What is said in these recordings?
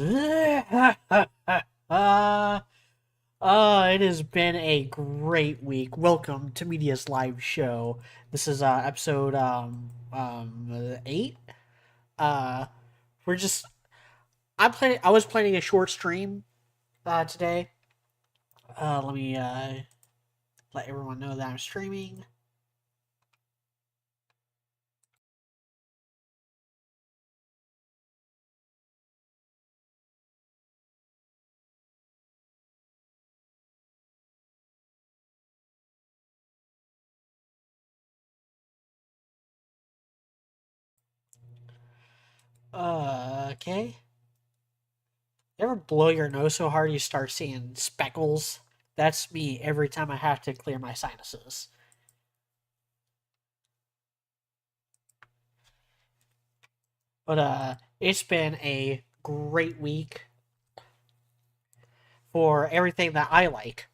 It has been a great week. Welcome to Media's live show. This is episode 8. Uh we're just I was planning a short stream today. Let me let everyone know that I'm streaming. Okay. You ever blow your nose so hard you start seeing speckles? That's me every time I have to clear my sinuses. But it's been a great week for everything that I like.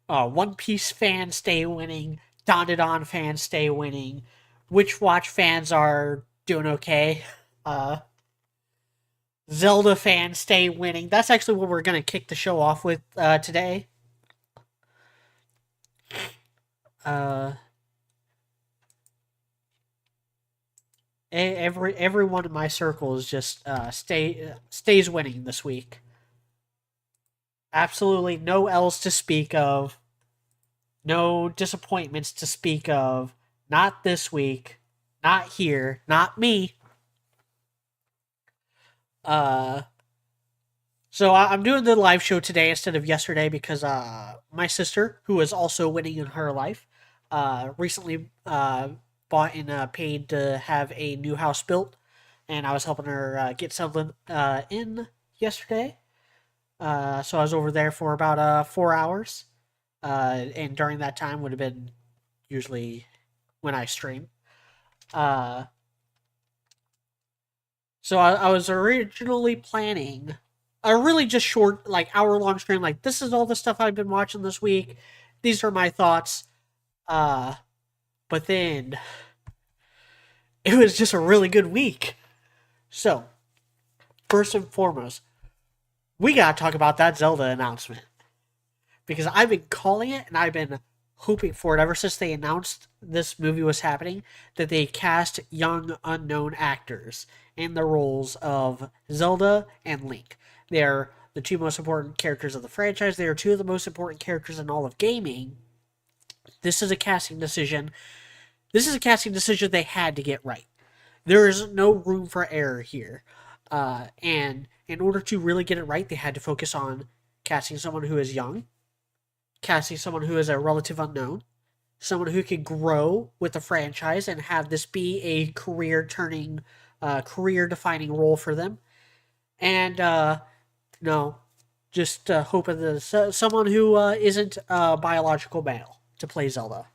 One Piece fans stay winning. Dandadan fans stay winning. Witch Watch fans are doing okay. Uh, Zelda fans stay winning. That's actually what we're gonna kick the show off with today. Uh, everyone in my circle is just stays winning this week. Absolutely no L's to speak of. No disappointments to speak of. Not this week. Not here. Not me. Uh, I'm doing the live show today instead of yesterday because my sister, who is also winning in her life, recently bought and paid to have a new house built, and I was helping her get something in yesterday. So I was over there for about 4 hours, and during that time would have been usually when I stream. Uh, I was originally planning a really just short, like hour long stream. Like this is all the stuff I've been watching this week. These are my thoughts. Uh, but then it was just a really good week. So first and foremost, we gotta talk about that Zelda announcement because I've been calling it and I've been hoping for it ever since they announced this movie was happening, that they cast young unknown actors in the roles of Zelda and Link. They're the two most important characters of the franchise. They are two of the most important characters in all of gaming. This is a casting decision. This is a casting decision they had to get right. There is no room for error here. And in order to really get it right, they had to focus on casting someone who is young, casting someone who is a relative unknown, someone who can grow with the franchise and have this be a career defining role for them. And no, just hoping that someone who isn't a biological male to play Zelda.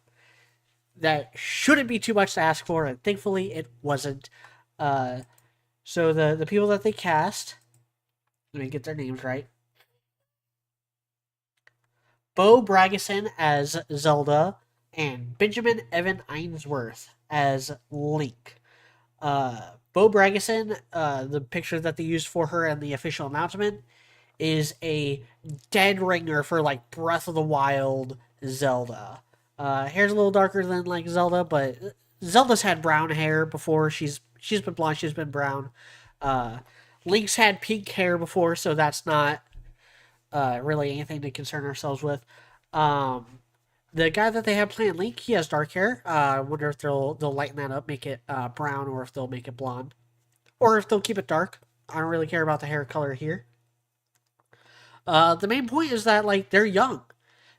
That shouldn't be too much to ask for, and thankfully it wasn't. Uh, so the people that they cast, let me get their names right. Bo Bragison as Zelda, and Benjamin Evan Ainsworth as Link. Bo Bragison, the picture that they used for her in the official announcement, is a dead ringer for like Breath of the Wild Zelda. Hair's a little darker than like Zelda, but Zelda's had brown hair before. She's been blonde. She's been brown. Uh, Link's had pink hair before, so that's not really anything to concern ourselves with. Um, the guy that they have playing Link, he has dark hair. I wonder if they'll lighten that up, make it brown, or if they'll make it blonde, or if they'll keep it dark. I don't really care about the hair color here. The main point is that like they're young.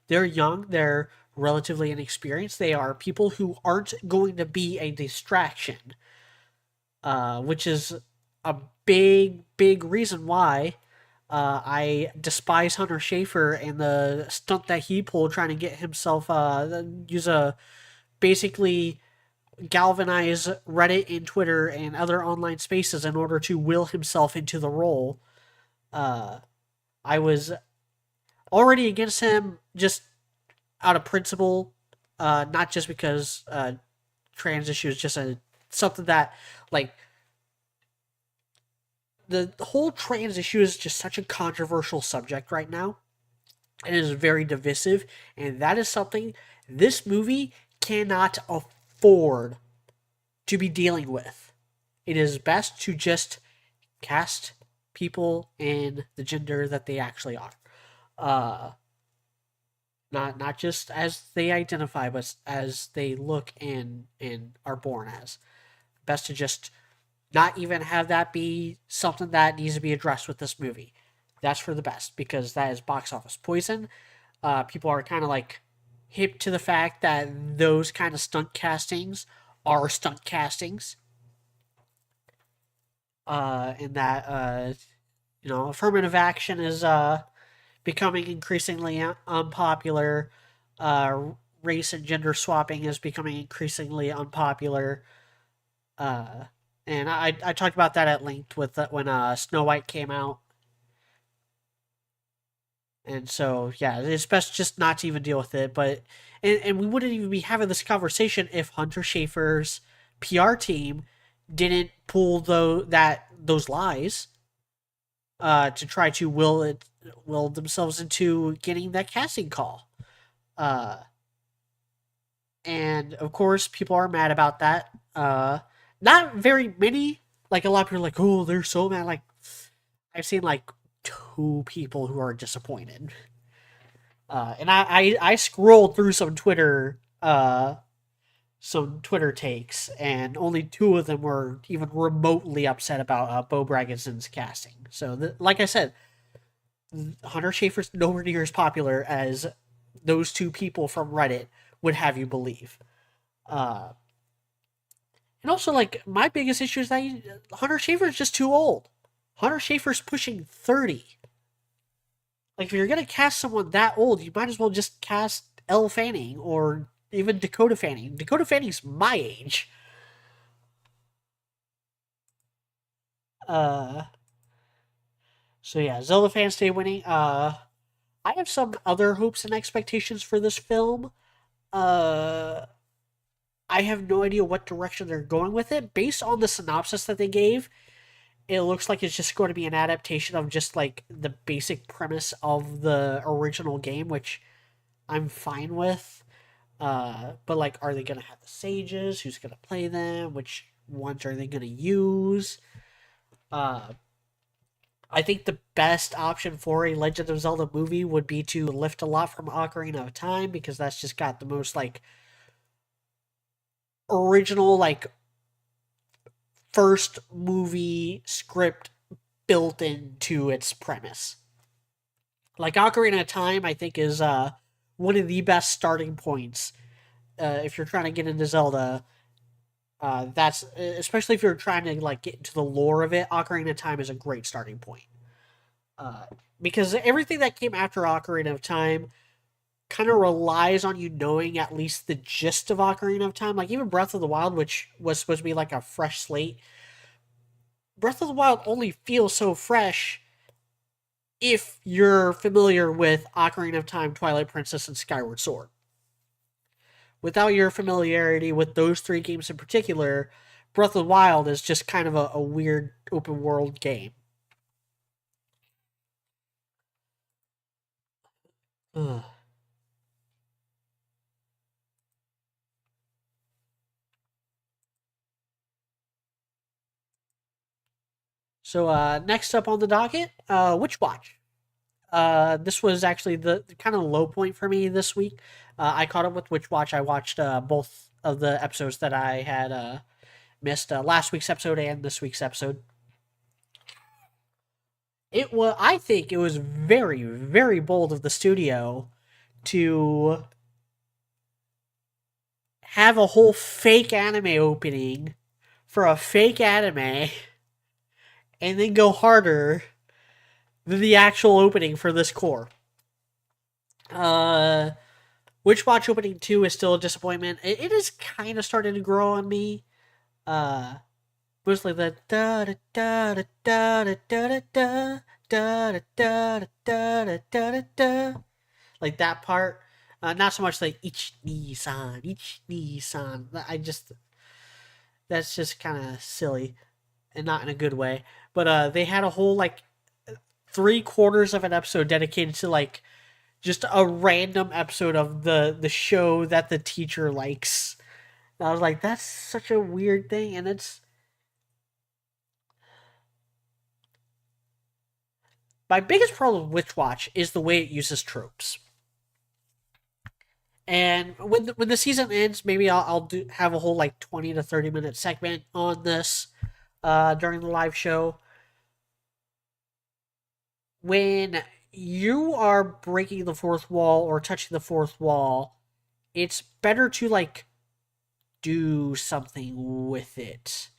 They're young. They're relatively inexperienced. They are people who aren't going to be a distraction, which is a big reason why I despise Hunter Schafer and the stunt that he pulled trying to get himself use a basically galvanize Reddit and Twitter and other online spaces in order to will himself into the role. Uh, I was already against him just out of principle, not just because trans issue is just a something that like the whole trans issue is just such a controversial subject right now. It is very divisive, and that is something this movie cannot afford to be dealing with. It is best to just cast people in the gender that they actually are. Uh, not just as they identify, but as they look and are born as. Best to just not even have that be something that needs to be addressed with this movie. That's for the best because that is box office poison. People are kind of like hip to the fact that those kind of stunt castings are stunt castings. In that affirmative action is becoming increasingly unpopular. Uh, Race and gender swapping is becoming increasingly unpopular. Uh, and I talked about that at length with when Snow White came out. And so, yeah, it's best just not to even deal with it. But and we wouldn't even be having this conversation if Hunter Schafer's PR team didn't pull those lies to try to will themselves into getting that casting call. Uh, and of course, people are mad about that. Not very many. Like a lot of people are like, oh, they're so mad. Like I've seen like two people who are disappointed. And I scrolled through some Twitter takes, and only two of them were even remotely upset about Bo Braggson's casting. So, like I said, Hunter Schafer's nowhere near as popular as those two people from Reddit would have you believe. Uh, and also, like my biggest issue is that Hunter Schafer is just too old. Hunter Schafer's pushing 30. Like, if you're gonna cast someone that old, you might as well just cast Elle Fanning or even Dakota Fanning. Dakota Fanning's my age. Uh, so yeah, Zelda fans stay winning. I have some other hopes and expectations for this film. Uh, I have no idea what direction they're going with it. Based on the synopsis that they gave, it looks like it's just going to be an adaptation of just like the basic premise of the original game, which I'm fine with. But like, are they gonna have the sages? Who's gonna play them? Which ones are they gonna use? Uh, I think the best option for a Legend of Zelda movie would be to lift a lot from Ocarina of Time because that's just got the most like original like first movie script built into its premise. Like Ocarina of Time, I think is one of the best starting points if you're trying to get into Zelda. That's especially if you're trying to like get into the lore of it. Ocarina of Time is a great starting point. Uh, because everything that came after Ocarina of Time kind of relies on you knowing at least the gist of Ocarina of Time. Like even Breath of the Wild, which was supposed to be like a fresh slate, Breath of the Wild only feels so fresh if you're familiar with Ocarina of Time, Twilight Princess, and Skyward Sword. Without your familiarity with those three games in particular, Breath of the Wild is just kind of a weird open world game. Ugh. So next up on the docket, Witch Watch. This was actually the kind of low point for me this week. I caught up with Witch Watch. I watched both of the episodes that I had missed, last week's episode and this week's episode. I think it was very, very bold of the studio to have a whole fake anime opening for a fake anime and then go harder than the actual opening for this core. Uh, Witch Watch opening 2 is still a disappointment. It is kind of starting to grow on me. Uh, Mostly the da da da da da da da da da da da da da da da, like that part. Not so much like each Nissan, each Nissan. I just That's just kind of silly and not in a good way. but they had a whole like 3/4 of an episode dedicated to like just a random episode of the show that the teacher likes. And I was like, that's such a weird thing, and it's my biggest problem with Witch Watch is the way it uses tropes. And when the season ends, maybe I'll have a whole like 20 to 30 minute segment on this during the live show. When you are breaking the fourth wall or touching the fourth wall, it's better to like do something with it.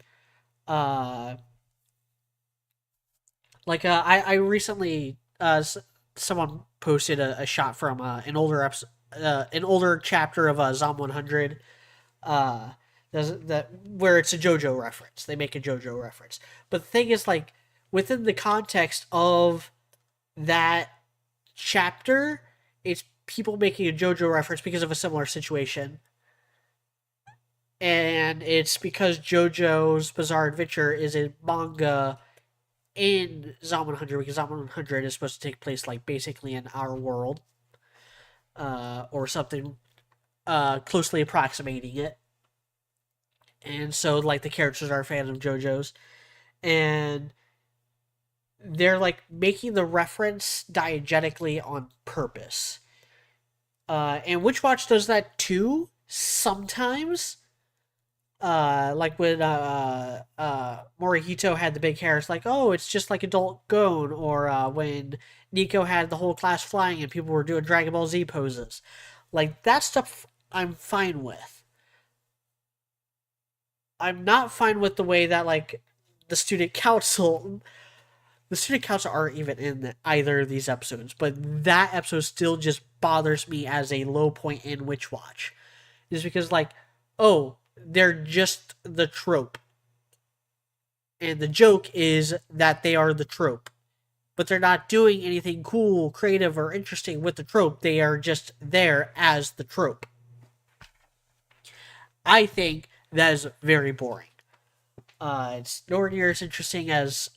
Uh, I recently someone posted a shot from an older chapter of Zom 100 uh that where it's a JoJo reference. They make a JoJo reference. But the thing is like within the context of that chapter, it's people making a JoJo reference because of a similar situation. And it's because JoJo's Bizarre Adventure is a manga in Zom 100 because Zom 100 is supposed to take place like basically in our world, or something closely approximating it. And so like the characters are a fan of JoJo's, and they're like making the reference diegetically on purpose. And Witch Watch does that too sometimes. Like when Morihito had the big hair, it's like, oh, it's just like adult Gon, or when Nico had the whole class flying and people were doing Dragon Ball Z poses. Like that stuff I'm fine with. I'm not fine with the way that like the student council aren't even in either of these episodes, but that episode still just bothers me as a low point in Witch Watch. Is because like, oh, they're just the trope. And the joke is that they are the trope. But they're not doing anything cool, creative, or interesting with the trope. They are just there as the trope. I think that is very boring. It's nowhere near as interesting as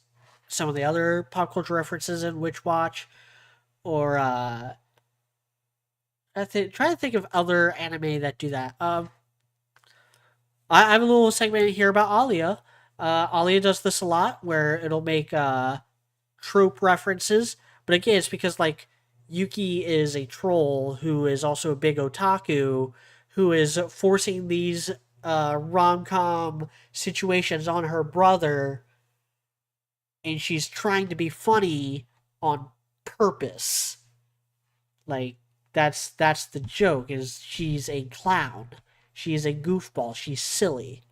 some of the other pop culture references in Witch Watch, or try to think of other anime that do that. I have a little segment here about Alia. Alia does this a lot, where it'll make trope references, but again, it's because like Yuki is a troll who is also a big otaku, who is forcing these rom com situations on her brother, and she's trying to be funny on purpose. Like that's the joke, is she's a clown. She's a goofball. She's silly.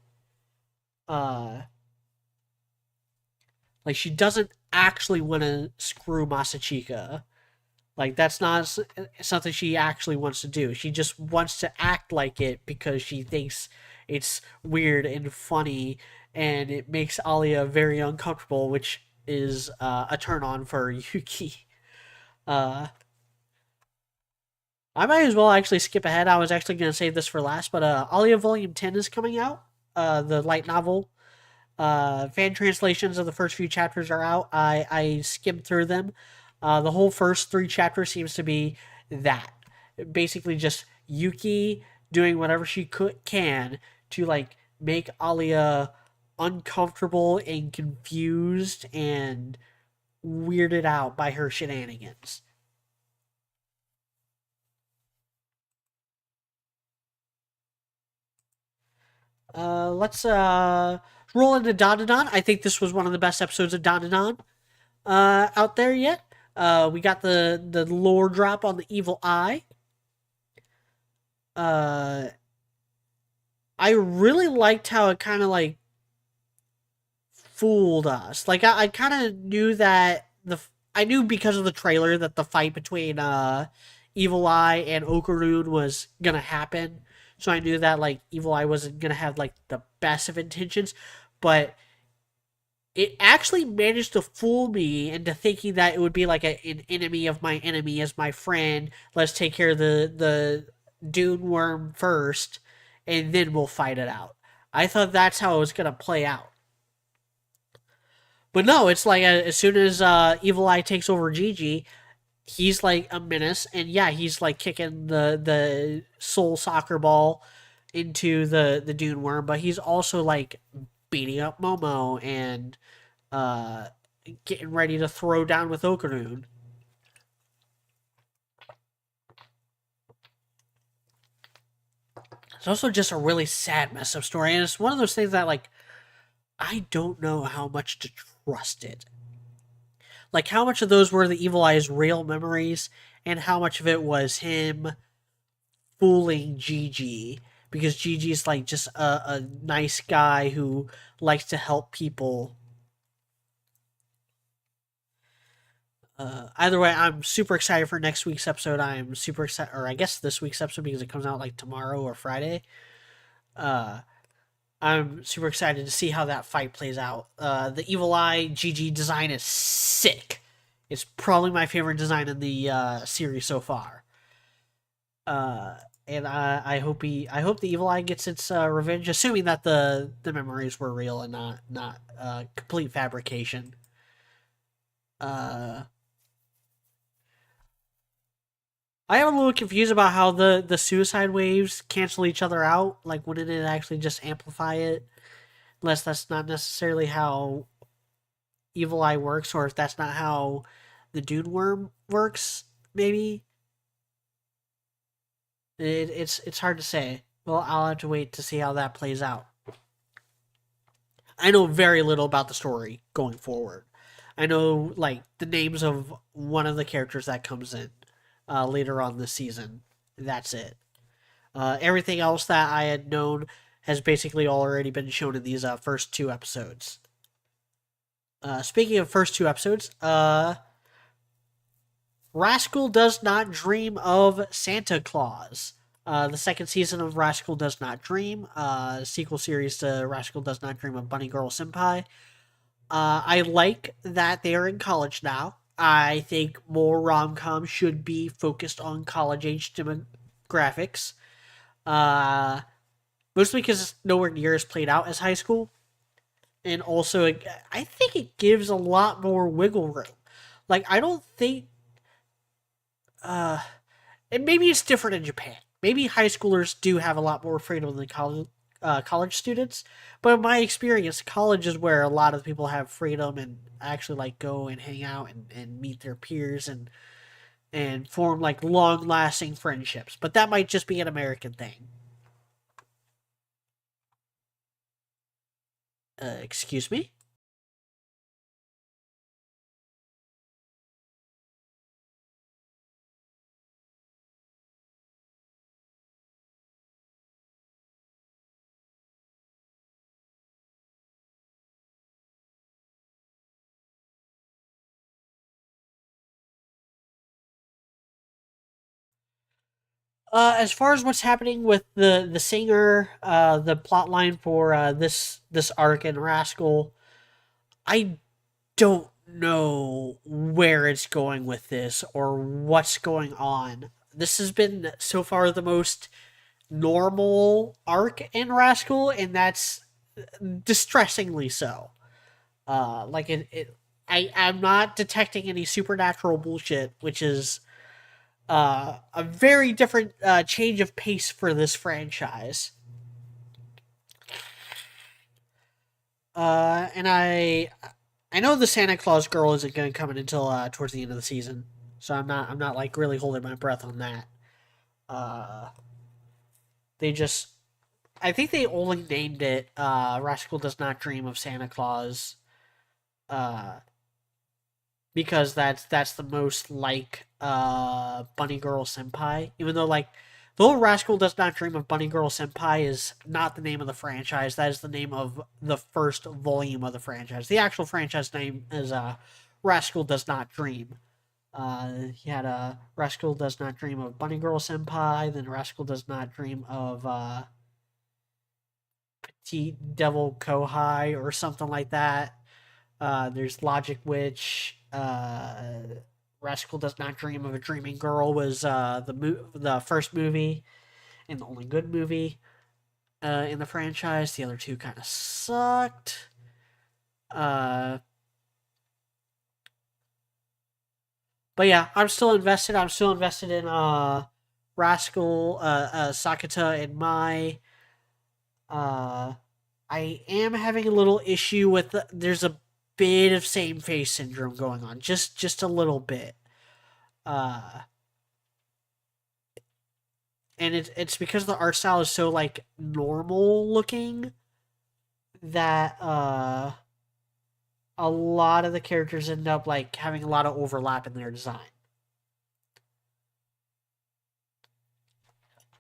Uh like she doesn't actually want to screw Masachika. Like that's not something she actually wants to do. She just wants to act like it because she thinks it's weird and funny, and it makes Alia very uncomfortable, which is a turn on for Yuki. Uh, I might as well actually skip ahead. I was actually going to save this for last, but Alia Volume 10 is coming out. The light novel. Fan translations of the first few chapters are out. I skimmed through them. The whole first three chapters seems to be that. Basically just Yuki doing whatever she can to like make Alia uncomfortable and confused and weirded out by her shenanigans. Let's roll into Dandadan. I think this was one of the best episodes of Dandadan out there yet. We got the lore drop on the evil eye. Uh, I really liked how it kind of like fooled us. Like I kind of knew that I knew because of the trailer that the fight between Evil Eye and Okaroon was gonna happen. So I knew that like Evil Eye wasn't gonna have like the best of intentions, but it actually managed to fool me into thinking that it would be like an enemy of my enemy as my friend. Let's take care of the Dune worm first, and then we'll fight it out. I thought that's how it was gonna play out. But no, it's like as soon as Evil Eye takes over Gigi, he's like a menace, and yeah, he's like kicking the soul soccer ball into the Dune Worm, but he's also like beating up Momo and uh getting ready to throw down with Okaroon. It's also just a really sad mess up story, and it's one of those things that like I don't know how much to trust it. Like how much of those were the Evil Eye's real memories, and how much of it was him fooling Gigi because Gigi's like just a nice guy who likes to help people. Either way, I'm super excited for next week's episode. I'm super excited, or I guess this week's episode because it comes out like tomorrow or Friday. Uh, I'm super excited to see how that fight plays out. The Evil Eye GG design is sick. It's probably my favorite design in the series so far. Uh, and I hope the Evil Eye gets its revenge, assuming that the memories were real and not complete fabrication. Uh, I am a little confused about how the suicide waves cancel each other out. Like, wouldn't it actually just amplify it? Unless that's not necessarily how Evil Eye works, or if that's not how the Dune Worm works. Maybe it's hard to say. Well, I'll have to wait to see how that plays out. I know very little about the story going forward. I know like the names of one of the characters that comes in later on this season. That's it. Everything else that I had known has basically already been shown in these first two episodes. Speaking of first two episodes, Rascal Does Not Dream of Santa Claus. The second season of Rascal Does Not Dream, sequel series to Rascal Does Not Dream of Bunny Girl Senpai. I like that they are in college now. I think more rom coms should be focused on college age demographics. Uh, Mostly because it's nowhere near as played out as high school. And also, I think it gives a lot more wiggle room. Like, I don't think. Uh, and maybe it's different in Japan. Maybe high schoolers do have a lot more freedom than college students. But in my experience, college is where a lot of people have freedom and actually like go and hang out and meet their peers and form like long lasting friendships. But that might just be an American thing. Excuse me? As far as what's happening with the singer, the plot line for this arc in Rascal, I don't know where it's going with this or what's going on. This has been so far the most normal arc in Rascal, and that's distressingly so. Like I'm not detecting any supernatural bullshit, which is a very different change of pace for this franchise. And I know the Santa Claus girl isn't going to come in until towards the end of the season, so I'm not like really holding my breath on that. Uh, they just I think they only named it Rascal Does Not Dream of Santa Claus uh, because that's the most like Bunny Girl Senpai. Even though like though Rascal Does Not Dream of Bunny Girl Senpai is not the name of the franchise, that is the name of the first volume of the franchise. The actual franchise name is Rascal Does Not Dream. He had a Rascal Does Not Dream of Bunny Girl Senpai, then Rascal Does Not Dream of Petite Devil Kohai or something like that. There's Logic Witch. Rascal Does Not Dream of a Dreaming Girl was the first movie and the only good movie in the franchise. The other two kind of sucked. Uh, But yeah, I'm still invested. I'm still invested in Rascal, Sakata, and Mai. Uh, I am having a little issue with there's a bit of same face syndrome going on, just a little bit. Uh, and it's because the art style is so like normal looking that a lot of the characters end up like having a lot of overlap in their design.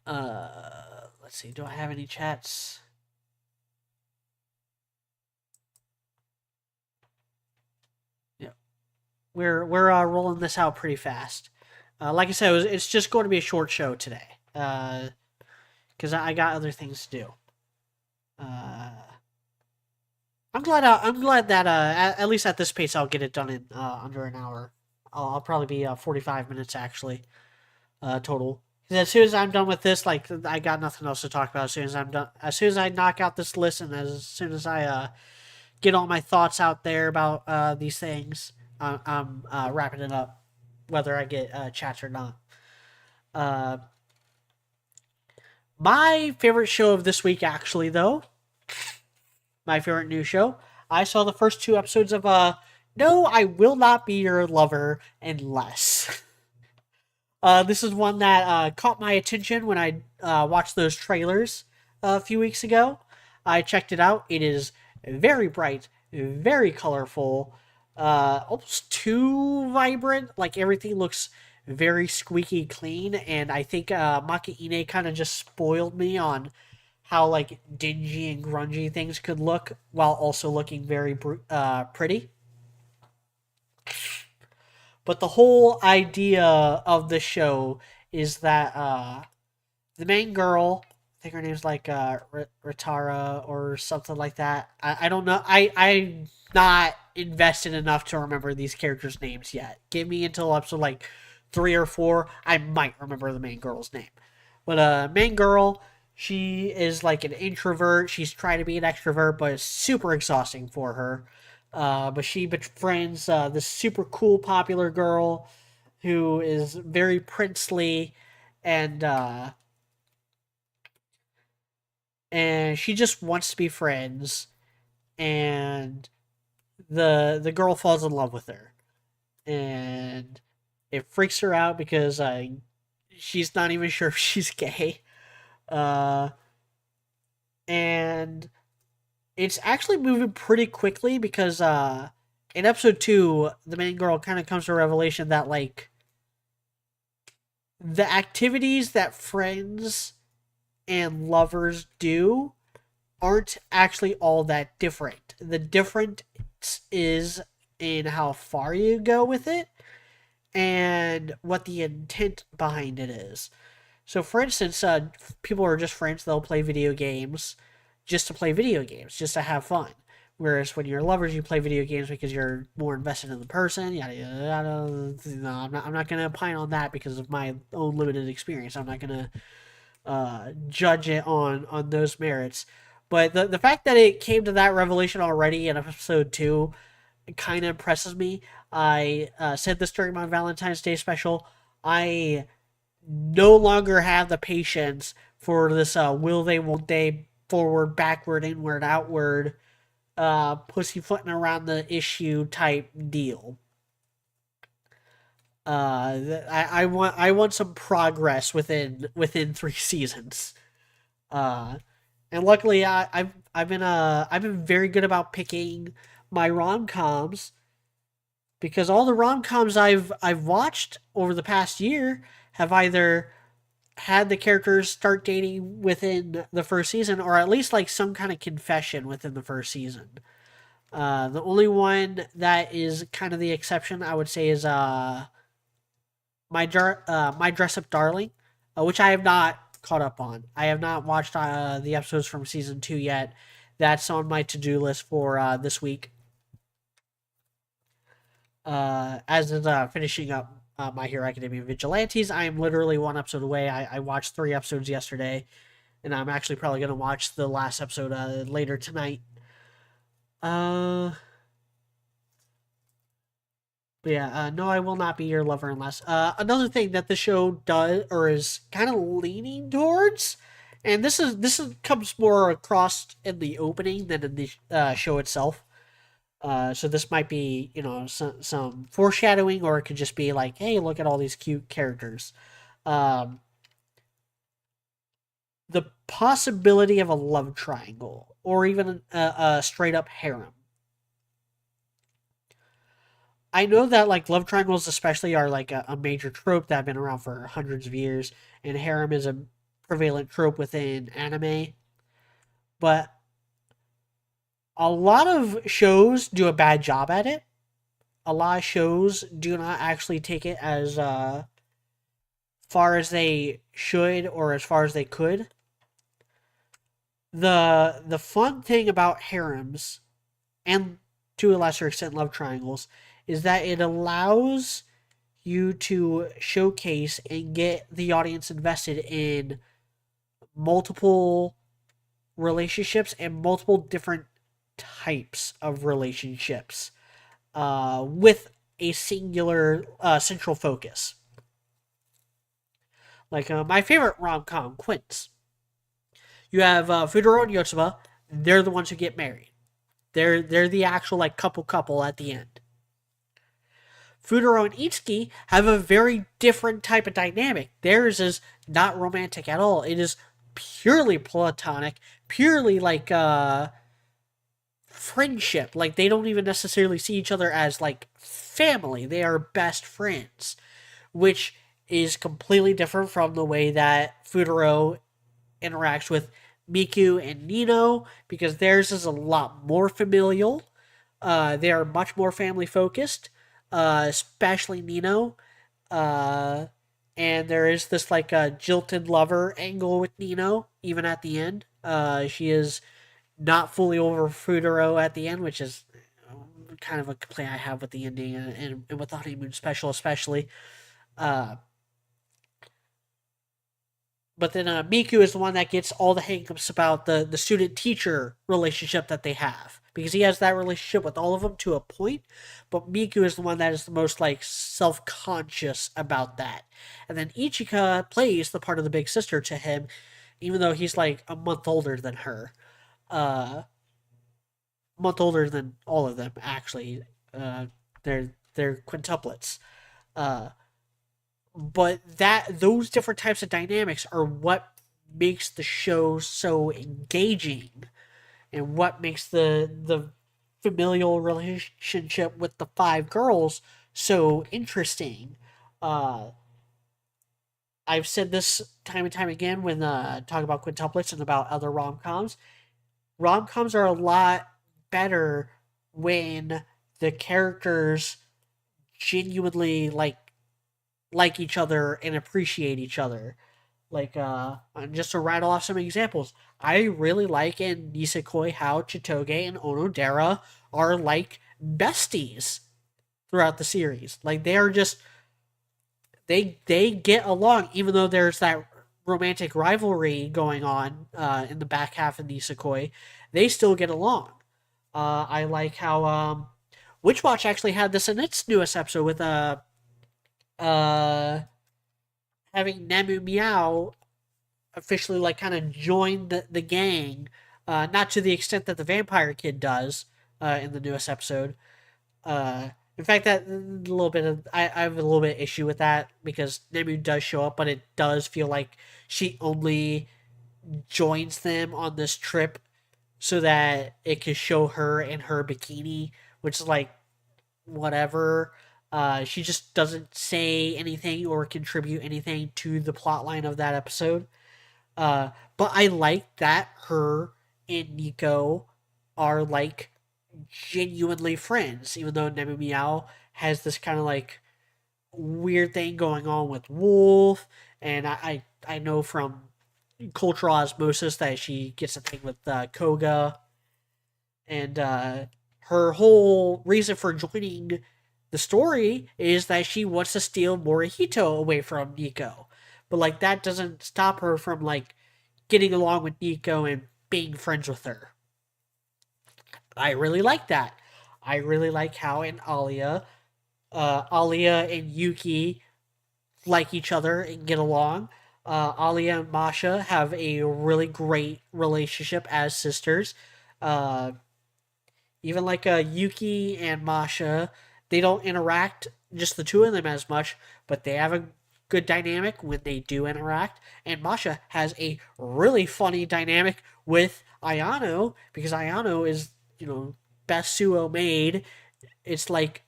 Let's see. Do I have any chats? Yeah, we're rolling this out pretty fast. Like I said, it's just going to be a short show today. Because I got other things to do. Uh, I'm glad that at least at this pace I'll get it done in under an hour. I'll probably be 45 minutes actually total. 'Cause as soon as I'm done with this, like I got nothing else to talk about. As soon as I'm done, as soon as I knock out this list, and as soon as I get all my thoughts out there about these things, I'm wrapping it up, whether I get chats or not. Uh, my favorite show of this week, actually, though, my favorite new show. I saw the first two episodes of No, I Will Not Be Your Lover Unless. This is one that caught my attention when I watched those trailers a few weeks ago. I checked it out. It is very bright, very colorful, almost too vibrant. Like everything looks very squeaky clean, and I think Maki Ine kind of just spoiled me on how like dingy and grungy things could look while also looking very pretty. But the whole idea of the show is that the main girl, I think her name's like Ritara or something like that. I don't know. I'm not invested enough to remember these characters' names yet. Give me until episode like 3 or 4. I might remember the main girl's name. But main girl, she is like an introvert. She's trying to be an extrovert, but it's super exhausting for her. But she befriends this super cool, popular girl who is very princely, and she just wants to be friends. And the girl falls in love with her, and it freaks her out because she's not even sure if she's gay. Uh, and it's actually moving pretty quickly because in episode 2 the main girl kind of comes to a revelation that like the activities that friends and lovers do aren't actually all that different. The difference is in how far you go with it and what the intent behind it is. So, for instance, people are just friends. They'll play video games just to play video games, just to have fun. Whereas when you're lovers, you play video games because you're more invested in the person. Yada yada yada. No, I'm not going to opine on that because of my own limited experience. I'm not going to judge it on those merits. But the fact that it came to that revelation already in episode 2 kind of impresses me. I said this during my Valentine's Day special. I no longer have the patience for this will they, won't they, forward, backward, inward, outward, pussyfooting around the issue type deal. I want some progress within 3 seasons. Uh, and luckily I've been very good about picking my rom coms because all the rom coms I've watched over the past year have either had the characters start dating within the first season or at least like some kind of confession within the first season. The only one that is kind of the exception I would say is my dress up darling, which I have not caught up on. I have not watched the episodes from season 2 yet. That's on my to do list for this week. As is finishing up My Hero Academia Vigilantes. I am literally one episode away. I watched 3 episodes yesterday, and I'm actually probably going to watch the last episode later tonight. Uh, But yeah, no, I will not be your lover unless. Another thing that the show does or is kind of leaning towards, and this is comes more across in the opening than in the show itself. So this might be, some foreshadowing, or it could just be like, hey, look at all these cute characters. Um, the possibility of a love triangle, or even a straight up harem. I know that like love triangles, especially, are like a major trope that have been around for hundreds of years, and harem is a prevalent trope within anime. But a lot of shows do a bad job at it. A lot of shows do not actually take it as far as they should or as far as they could. The fun thing about harems, and to a lesser extent love triangles, is that it allows you to showcase and get the audience invested in multiple relationships and multiple different types of relationships with a singular central focus. Like my favorite rom com, Quince. You have Fudoro and Yotsuba. They're the ones who get married. They're the actual like couple at the end. Fudoro and Itsuki have a very different type of dynamic. Theirs is not romantic at all. It is purely platonic, purely like friendship. Like they don't even necessarily see each other as like family. They are best friends, which is completely different from the way that Fudoro interacts with Miku and Nino, because theirs is a lot more familial. They are much more family focused, especially Nino. Uh, and there is this like a jilted lover angle with Nino, even at the end. She is not fully over Fudoro at the end, which is kind of a complaint I have with the ending, and with the honeymoon special, especially. Uh, but then Miku is the one that gets all the hangups about the student teacher relationship that they have, because he has that relationship with all of them to a point, but Miku is the one that is the most like self conscious about that. And then Ichika plays the part of the big sister to him, even though he's like a month older than her. Uh, month older than all of them actually. They're quintuplets. Uh, but that those different types of dynamics are what makes the show so engaging, and what makes the familial relationship with the five girls so interesting. Uh, I've said this time and time again when talking about quintuplets and about other rom coms. Rom coms are a lot better when the characters genuinely like each other and appreciate each other. Like, just to rattle off some examples, I really like in Nisekoi how Chitoge and Onodera are like besties throughout the series. Like they are just they get along, even though there's that romantic rivalry going on in the back half of Nisekoi. They still get along. I like how Witch Watch actually had this in its newest episode with uh having Nemu Meow officially like kind of join the gang, not to the extent that the vampire kid does in the newest episode. In fact, that a little bit of I have a little bit of issue with that, because Nemu does show up, but it does feel like she only joins them on this trip so that it can show her in her bikini, which is like whatever. She just doesn't say anything or contribute anything to the plot line of that episode. But I like that her and Nico are like genuinely friends, even though Nemu Meow has this kind of like weird thing going on with Wolf, and I know from cultural osmosis that she gets a thing with Koga, and her whole reason for joining the story is that she wants to steal Morihito away from Nico. But like that doesn't stop her from like getting along with Nico and being friends with her. I really like that. I really like how in Alia Alia and Yuki like each other and get along. Alia and Masha have a really great relationship as sisters. Uh, Even like Yuki and Masha, they don't interact just the two of them as much, but they have a good dynamic when they do interact. And Masha has a really funny dynamic with Ayano because Ayano is, best suo made. It's like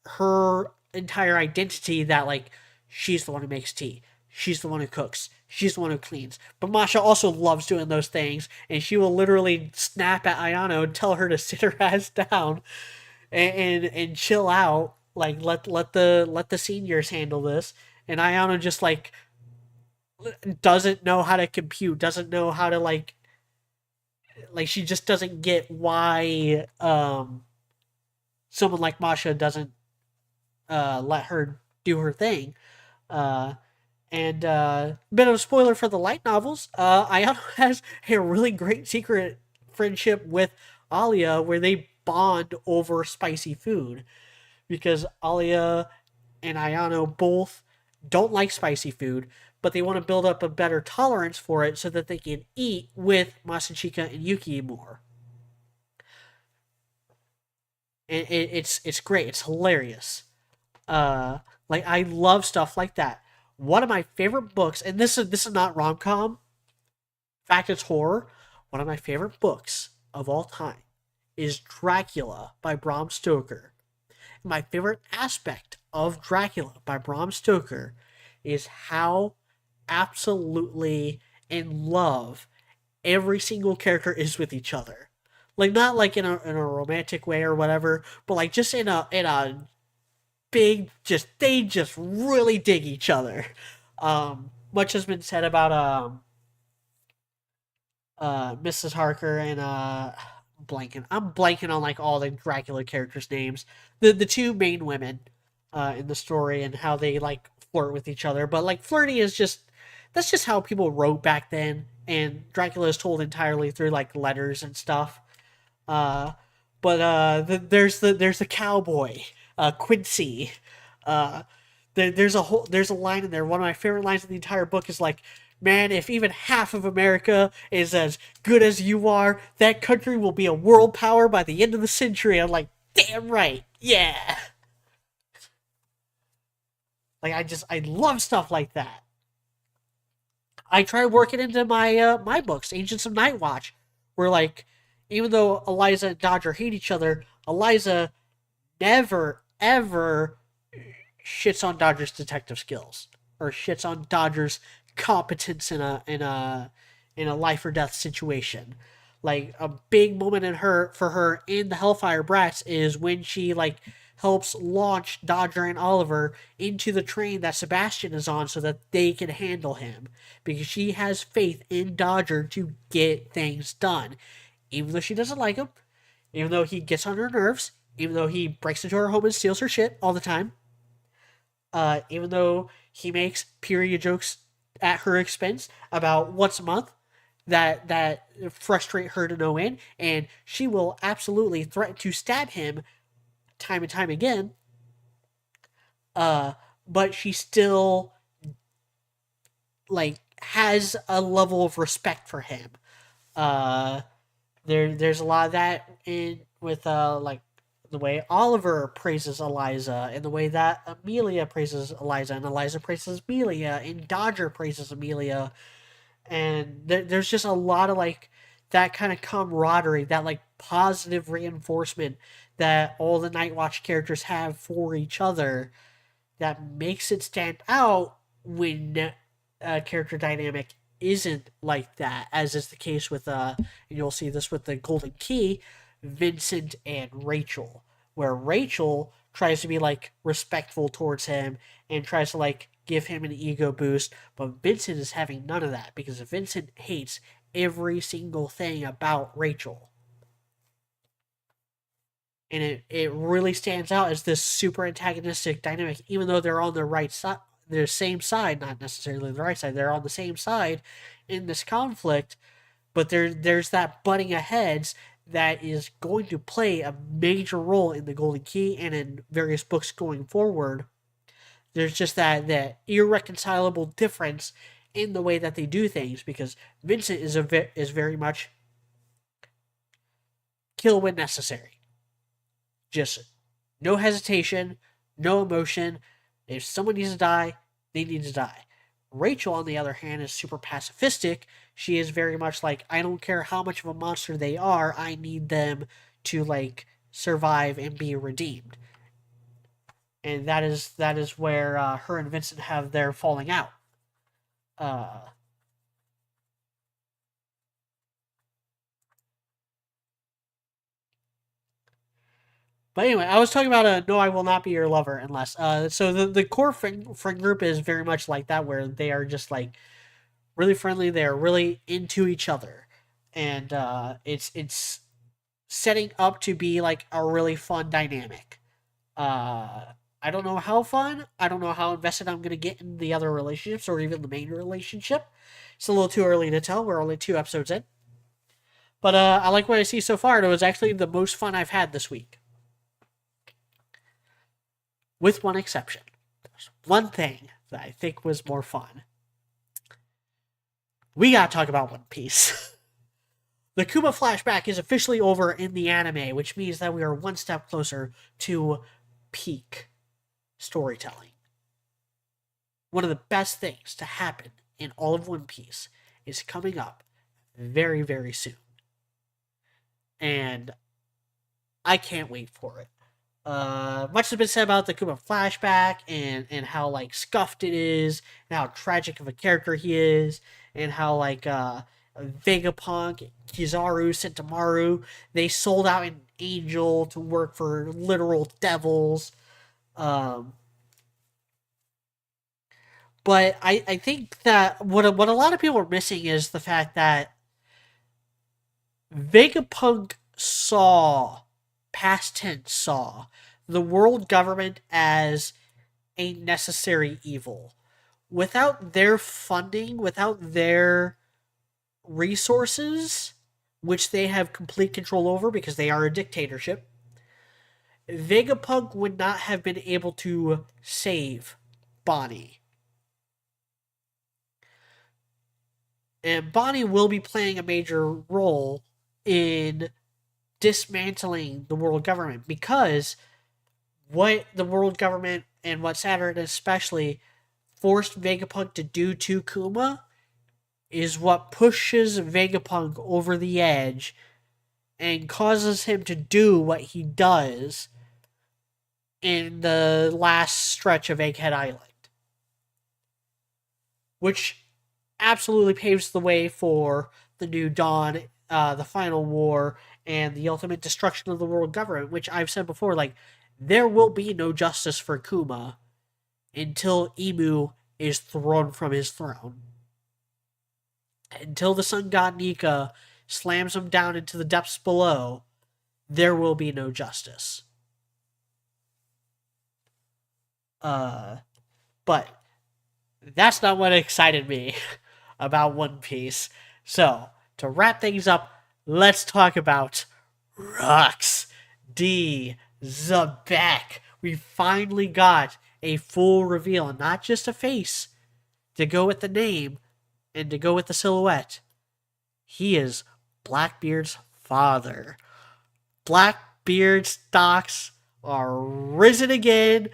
her entire identity that like she's the one who makes tea. She's the one who cooks. She's the one who cleans. But Masha also loves doing those things, and she will literally snap at Ayano and tell her to sit her ass down and chill out. Like let the seniors handle this. And Ayano just like doesn't know how to compute, doesn't know how to like she just doesn't get why someone like Masha doesn't let her do her thing. Uh, and bit of a spoiler for the light novels. Ayano has a really great secret friendship with Alia where they bond over spicy food because Alia and Ayano both don't like spicy food, but they want to build up a better tolerance for it so that they can eat with Masachika and Yuki more. And it's great. It's hilarious. Uh, like I love stuff like that. One of my favorite books, and this is not rom com. In fact, it's horror. One of my favorite books of all time is Dracula by Bram Stoker. My favorite aspect of Dracula by Bram Stoker is how absolutely in love every single character is with each other. Like not like in a romantic way or whatever, but like just in a big just they just really dig each other. Much has been said about Mrs. Harker and I'm blanking on like all the Dracula characters' names. The two main women in the story and how they like flirt with each other. But like flirting is just that's just how people wrote back then, and Dracula is told entirely through like letters and stuff. Uh, but there's the cowboy, Quincy. Uh, there's a line in there. One of my favorite lines in the entire book is like, "Man, if even half of America is as good as you are, that country will be a world power by the end of the century." I'm like, "Damn right, yeah." Like I love stuff like that. I try to work it into my books, Agents of Night Watch, where like even though Eliza and Dodger hate each other, Eliza never ever shits on Dodger's detective skills or shits on Dodger's competence in a life or death situation. Like a big moment in her for her in the Hellfire Brats is when she like helps launch Dodger and Oliver into the train that Sebastian is on so that they can handle him because she has faith in Dodger to get things done. Even though she doesn't like him, even though he gets on her nerves, even though he breaks into her home and steals her shit all the time, even though he makes period jokes at her expense about once a month that frustrate her to no end, and she will absolutely threaten to stab him time and time again. Uh, but she still like has a level of respect for him. Uh, there's a lot of that in with like the way Oliver praises Eliza and the way that Amelia praises Eliza and Eliza praises Amelia and Dodger praises Amelia and there's just a lot of like that kind of camaraderie, that like positive reinforcement that all the Night Watch characters have for each other that makes it stand out when a character dynamic isn't like that, as is the case with and you'll see this with the Golden Key, Vincent and Rachel, where Rachel tries to be like respectful towards him and tries to like give him an ego boost, but Vincent is having none of that because Vincent hates every single thing about Rachel. And it really stands out as this super antagonistic dynamic, even though they're on the right side, their same side, not necessarily the right side, they're on the same side in this conflict, but there's that butting of heads that is going to play a major role in the Golden Key and in various books going forward. There's just that irreconcilable difference in the way that they do things, because Vincent is very much kill when necessary. Just no hesitation, no emotion. If someone needs to die, they need to die. Rachel, on the other hand, is super pacifistic. She is very much like, I don't care how much of a monster they are, I need them to like survive and be redeemed. And that is where her and Vincent have their falling out. Uh, but anyway, I was talking about No, I Will Not Be Your Lover Unless. So the core friend group is very much like that, where they are just like really friendly. They are really into each other, and it's setting up to be like a really fun dynamic. Uh, I don't know how fun. I don't know how invested I'm gonna get in the other relationships or even the main relationship. It's a little too early to tell. We're only 2 episodes in, but I like what I see so far. It was actually the most fun I've had this week, with one exception. There's one thing that I think was more fun. We gotta talk about One Piece. The Kuma flashback is officially over in the anime, which means that we are one step closer to peak storytelling. One of the best things to happen in all of One Piece is coming up very, very soon. And I can't wait for it. Much has been said about the Kuma flashback and how like scuffed it is, and how tragic of a character he is, and how like Vegapunk, Kizaru, Sentomaru, they sold out an angel to work for literal devils. Um, but I think that what a lot of people are missing is the fact that Vegapunk saw, past tense saw, the world government as a necessary evil. Without their funding, without their resources, which they have complete control over because they are a dictatorship, Vegapunk would not have been able to save Bonnie. And Bonnie will be playing a major role in dismantling the world government, because what the world government and what Saturn especially forced Vegapunk to do to Kuma is what pushes Vegapunk over the edge and causes him to do what he does in the last stretch of Egghead Island. Which absolutely paves the way for the New Dawn, the Final War, and the ultimate destruction of the world government, which I've said before, like, there will be no justice for Kuma until Imu is thrown from his throne. Until the sun god Nika slams him down into the depths below, there will be no justice. But that's not what excited me about One Piece. So, to wrap things up, let's talk about Rux D. Xebec. We finally got a full reveal, and not just a face to go with the name and to go with the silhouette. He is Blackbeard's father. Blackbeard's stocks are risen again.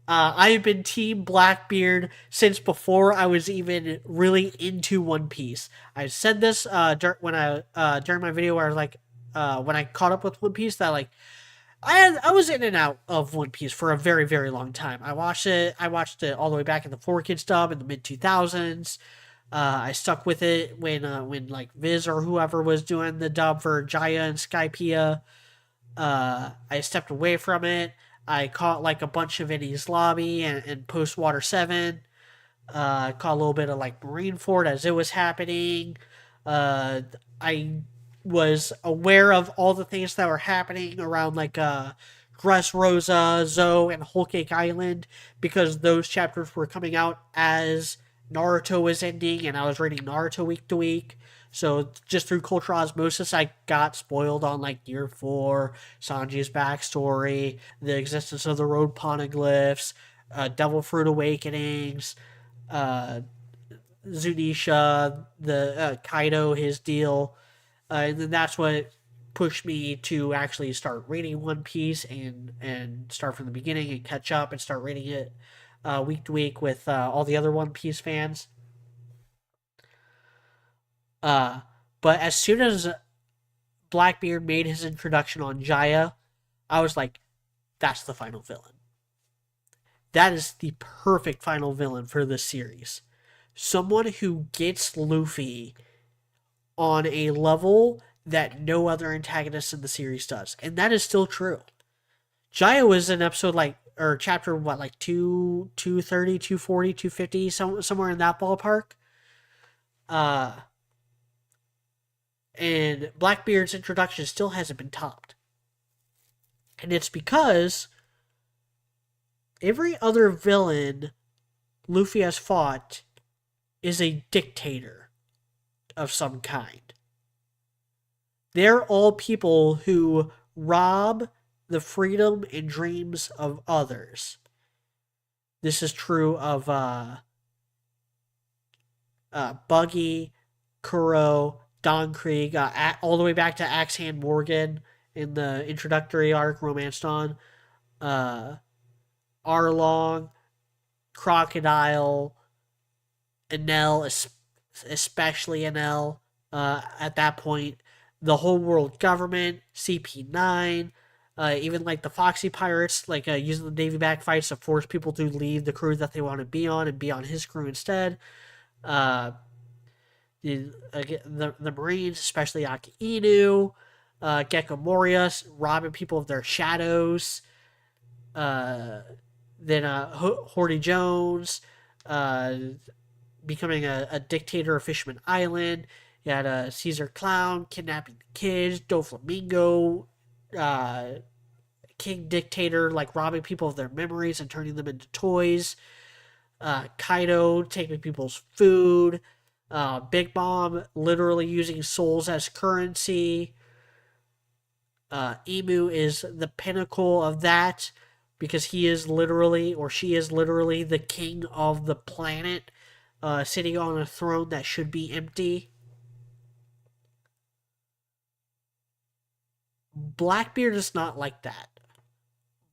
I've been Team Blackbeard since before I was even really into One Piece. I said this during my video where I was like, when I caught up with One Piece, that like I was in and out of One Piece for a very, very long time. I watched it all the way back in the 4Kids dub in the mid 2000s. I stuck with it when like Viz or whoever was doing the dub for Jaya and Skypiea. I stepped away from it. I caught like a bunch of Enies Lobby and Post Water 7. Caught a little bit of like Marineford as it was happening. I was aware of all the things that were happening around like Dressrosa, Zoe, and Whole Cake Island, because those chapters were coming out as Naruto was ending, and I was reading Naruto week to week. So just through cultural osmosis, I got spoiled on like Year 4, Sanji's backstory, the existence of the road poneglyphs, Devil Fruit Awakenings, uh, Zunisha, the Kaido, his deal. And then that's what pushed me to actually start reading One Piece and start from the beginning and catch up and start reading it week to week with all the other One Piece fans. Uh, but as soon as Blackbeard made his introduction on Jaya, I was like, that's the final villain. That is the perfect final villain for this series. Someone who gets Luffy on a level that no other antagonist in the series does. And that is still true. Jaya was in episode like, or chapter what, like 230, 240, 250, somewhere in that ballpark. Uh, and Blackbeard's introduction still hasn't been topped. And it's because every other villain Luffy has fought is a dictator of some kind. They're all people who rob the freedom and dreams of others. This is true of Buggy, Kuro, Don Krieg, all the way back to Axe Hand Morgan in the introductory arc, Romance Dawn, Arlong, Crocodile, Enel, especially Enel, at that point, the whole world government, CP9, even like the Foxy Pirates, like using the Navy back fights to force people to leave the crew that they want to be on and be on his crew instead. Uh, the Marines, especially Aki Inu, Gecko Moria, robbing people of their shadows. Then Horty Jones, becoming a dictator of Fishman Island. You had Caesar Clown kidnapping the kids, Doflamingo, King Dictator, like robbing people of their memories and turning them into toys. Kaido taking people's food. Big Mom literally using souls as currency. Emu is the pinnacle of that because he is literally, or she is literally, the king of the planet, sitting on a throne that should be empty. Blackbeard is not like that.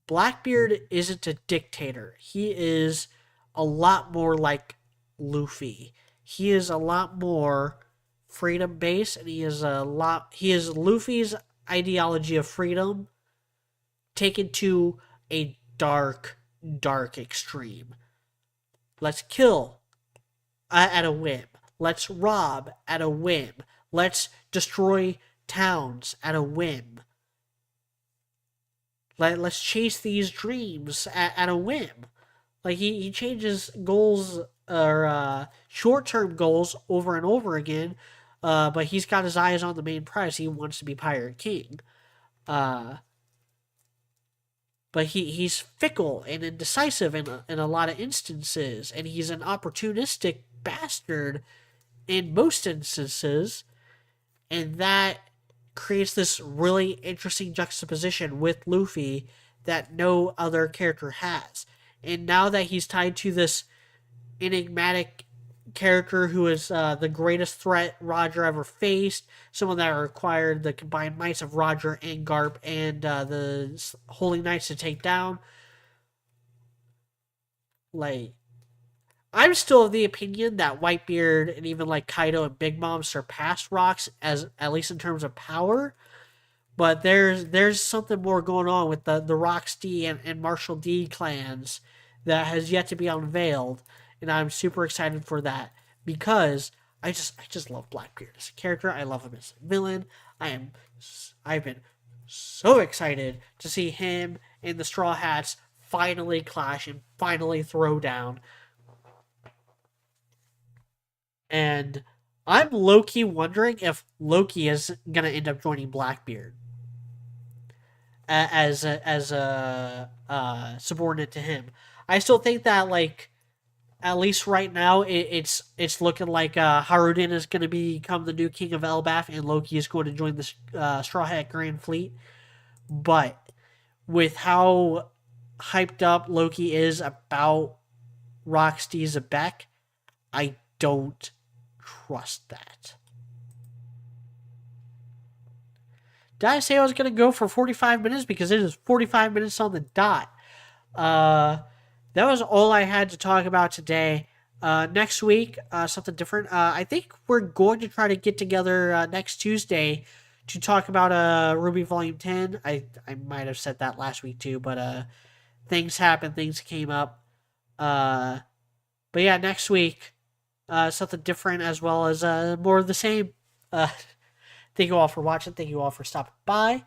Blackbeard isn't a dictator. He is a lot more like Luffy. He is a lot more freedom based, and he is Luffy's ideology of freedom taken to a dark, dark extreme. Let's kill at a whim. Let's rob at a whim. Let's destroy towns at a whim. Let's chase these dreams at a whim. Like he changes goals or short term goals over and over again, but he's got his eyes on the main prize. He wants to be Pirate King. Uh, but he's fickle and indecisive in a lot of instances, and he's an opportunistic bastard in most instances, and that creates this really interesting juxtaposition with Luffy that no other character has. And now that he's tied to this enigmatic character who is the greatest threat Roger ever faced, someone that required the combined mights of Roger and Garp and the Holy Knights to take down, like, I'm still of the opinion that Whitebeard and even like Kaido and Big Mom surpassed Rocks, as at least in terms of power. But there's something more going on with the Rocks D and Marshall D clans that has yet to be unveiled, and I'm super excited for that because I just love Blackbeard as a character. I love him as a villain. I've been so excited to see him and the Straw Hats finally clash and finally throw down. And I'm low key wondering if Loki is gonna end up joining Blackbeard as a subordinate to him. I still think that like at least right now, it's looking like Haruden is going to become the new king of Elbaf, and Loki is going to join the Straw Hat Grand Fleet. But with how hyped up Loki is about Rocksteady Zebek, I don't trust that. Did I say I was going to go for 45 minutes? Because it is 45 minutes on the dot. Uh, that was all I had to talk about today. Next week, something different. I think we're going to try to get together next Tuesday to talk about Ruby Volume 10. I might have said that last week too, but things happened, things came up. Uh, but yeah, next week, something different as well as more of the same. Thank you all for watching. Thank you all for stopping by.